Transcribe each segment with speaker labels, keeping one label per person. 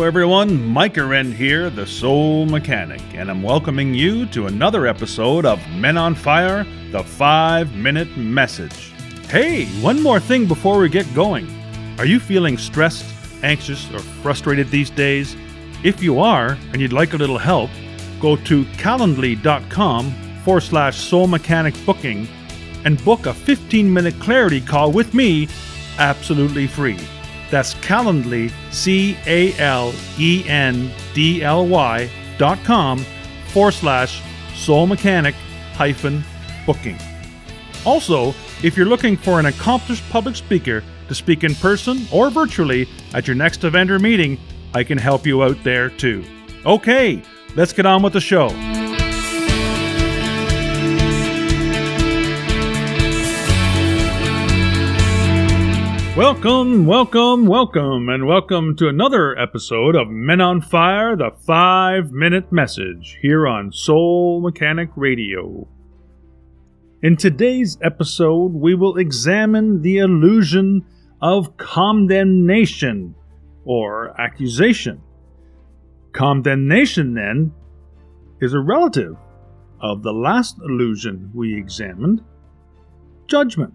Speaker 1: Hello everyone, Mike Arend here, the Soul Mechanic, and I'm welcoming you to another episode of Men on Fire, the 5-Minute Message. Hey, one more thing before we get going. Are you feeling stressed, anxious, or frustrated these days? If you are, and you'd like a little help, go to calendly.com/Soul Mechanic booking and book a 15-minute clarity call with me absolutely free. That's Calendly, CALENDLY.com/Soul Mechanic -booking. Also, if you're looking for an accomplished public speaker to speak in person or virtually at your next event or meeting, I can help you out there too. Okay, let's get on with the show. Welcome, and welcome to another episode of Men on Fire, the 5-Minute Message, here on Soul Mechanic Radio. In today's episode, we will examine the illusion of condemnation, or accusation. Condemnation, then, is a relative of the last illusion we examined, judgment.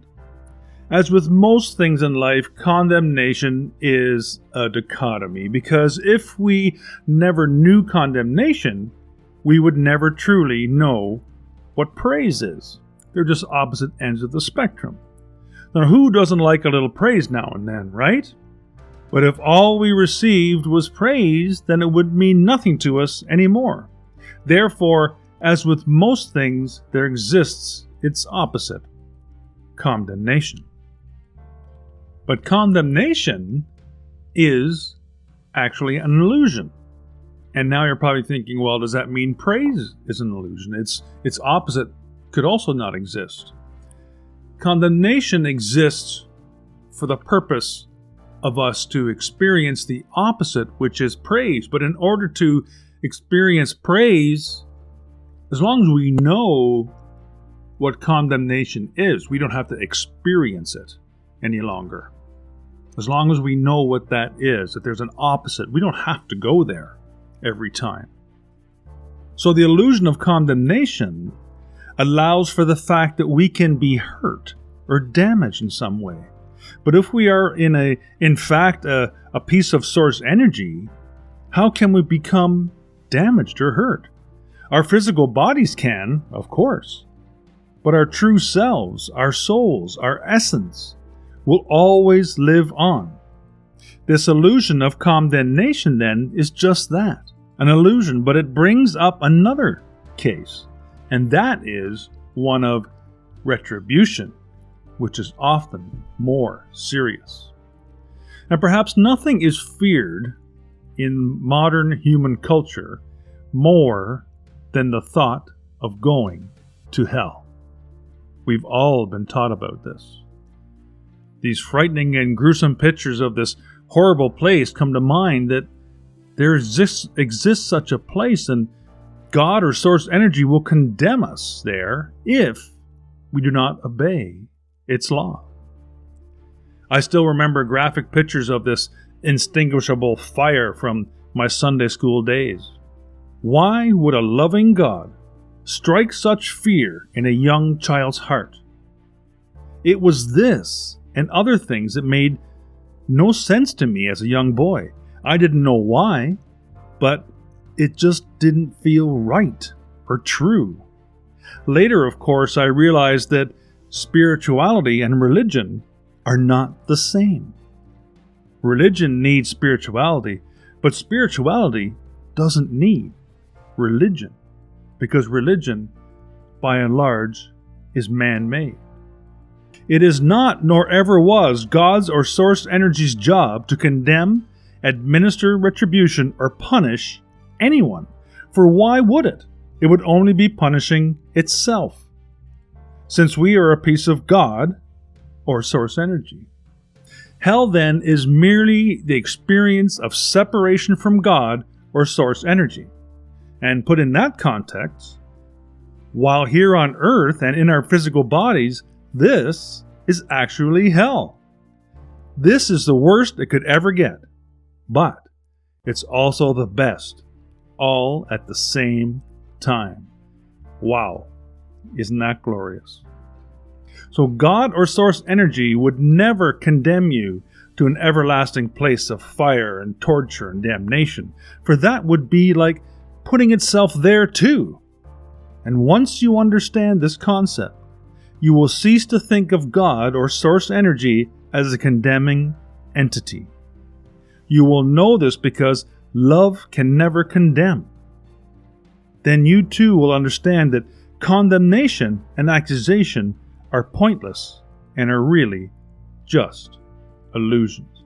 Speaker 1: As with most things in life, condemnation is a dichotomy, because if we never knew condemnation, we would never truly know what praise is. They're just opposite ends of the spectrum. Now, who doesn't like a little praise now and then, right? But if all we received was praise, then it would mean nothing to us anymore. Therefore, as with most things, there exists its opposite, condemnation. But condemnation is actually an illusion. And now you're probably thinking, well, does that mean praise is an illusion? Its opposite could also not exist. Condemnation exists for the purpose of us to experience the opposite, which is praise. But in order to experience praise, as long as we know what condemnation is, we don't have to experience it any longer. As long as we know what that is, that there's an opposite, we don't have to go there every time. So the illusion of condemnation allows for the fact that we can be hurt or damaged in some way. But if we are in fact a piece of source energy, how can we become damaged or hurt? Our physical bodies can, of course, but our true selves, our souls, our essence, will always live on. This illusion of condemnation, then, is just that, an illusion, but it brings up another case, and that is one of retribution, which is often more serious. Now, perhaps nothing is feared in modern human culture more than the thought of going to hell. We've all been taught about this. These frightening and gruesome pictures of this horrible place come to mind, that there exists such a place, and God or source energy will condemn us there if we do not obey its law. I still remember graphic pictures of this inextinguishable fire from my Sunday school days. Why would a loving God strike such fear in a young child's heart? It was this and other things that made no sense to me as a young boy. I didn't know why, but it just didn't feel right or true. Later, of course, I realized that spirituality and religion are not the same. Religion needs spirituality, but spirituality doesn't need religion, because religion, by and large, is man-made. It is not, nor ever was, God's or source energy's job to condemn, administer retribution, or punish anyone. For why would it? It would only be punishing itself, since we are a piece of God or source energy. Hell, then, is merely the experience of separation from God or source energy. And put in that context, while here on earth and in our physical bodies, this is actually hell. This is the worst it could ever get. But it's also the best, all at the same time. Wow, isn't that glorious? So God or source energy would never condemn you to an everlasting place of fire and torture and damnation, for that would be like putting itself there too. And once you understand this concept, you will cease to think of God or source energy as a condemning entity. You will know this because love can never condemn. Then you too will understand that condemnation and accusation are pointless and are really just illusions.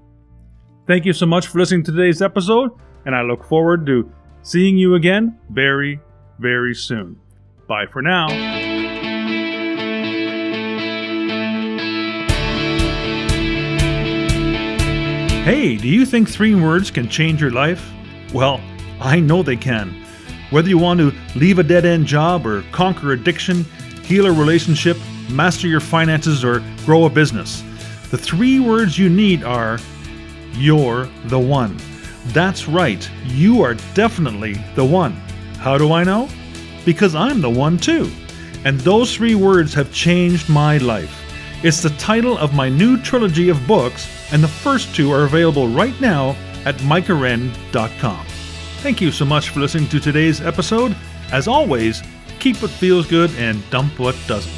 Speaker 1: Thank you so much for listening to today's episode, and I look forward to seeing you again very, very soon. Bye for now. Hey, do you think 3 words can change your life? Well, I know they can. Whether you want to leave a dead-end job or conquer addiction, heal a relationship, master your finances, or grow a business, the 3 words you need are, you're the one. That's right, you are definitely the one. How do I know? Because I'm the one too. And those 3 words have changed my life. It's the title of my new trilogy of books, and the first 2 are available right now at micahwren.com. Thank you so much for listening to today's episode. As always, keep what feels good and dump what doesn't.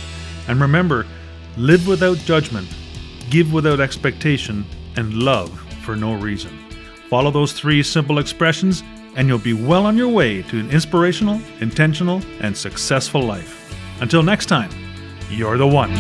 Speaker 1: And remember, live without judgment, give without expectation, and love for no reason. Follow those 3 simple expressions, and you'll be well on your way to an inspirational, intentional, and successful life. Until next time, you're the one.